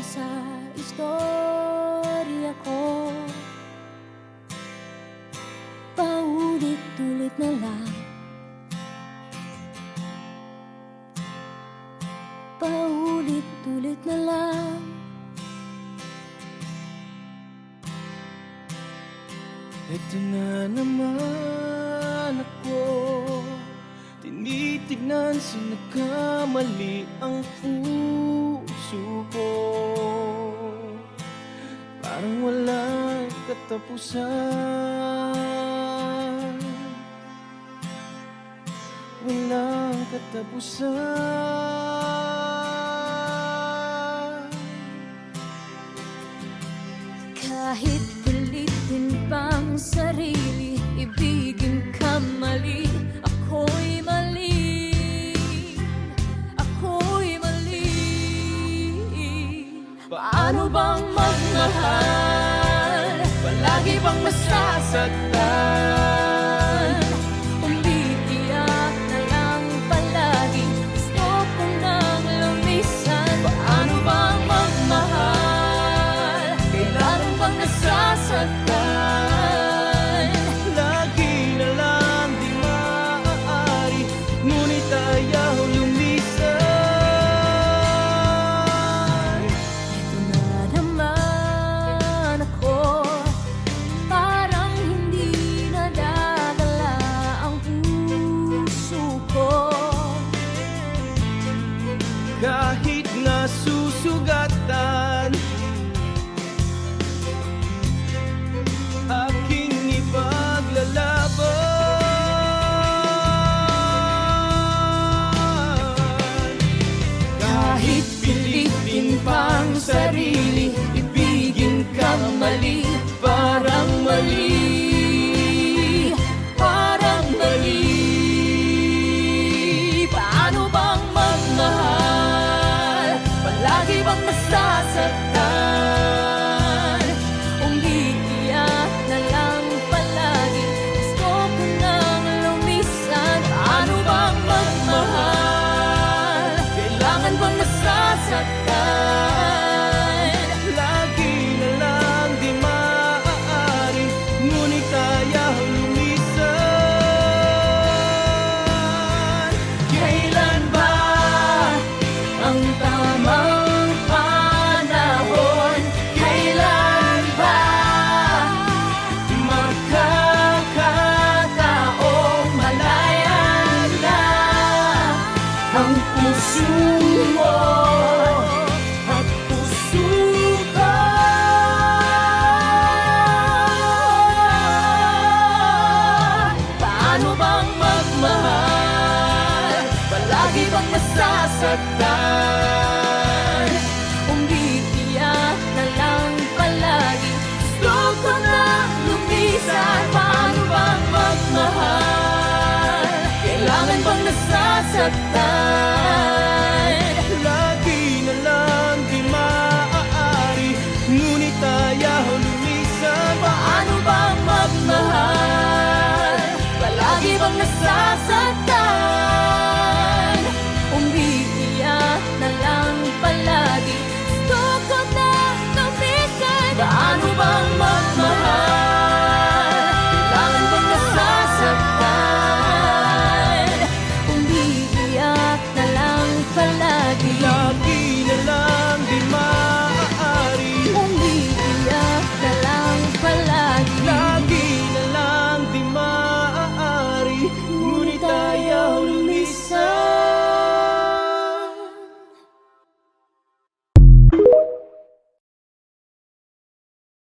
sa istorya ko. Paulit-ulit na lang, paulit-ulit na lang. Ito na naman ako, tinitignan sa nagkamali ang puso ko. Parang walang katapusan, walang katapusan. Kahit pilitin pang sarili, ibigin ka mali, ako'y mali, ako'y mali. Paano bang magmahal? Palagi bang masasaktan? Umiiyak na lang palagi, gusto ko nang lumisan. Paano bang magmahal? Kailan bang nasasaktan? Lagi na lang di maaari, ngunit ayaw lumisan. Ito na naman ako, parang hindi nadadala ang puso ko. Kahit nasusugatan, aking ipaglalaban. Kahit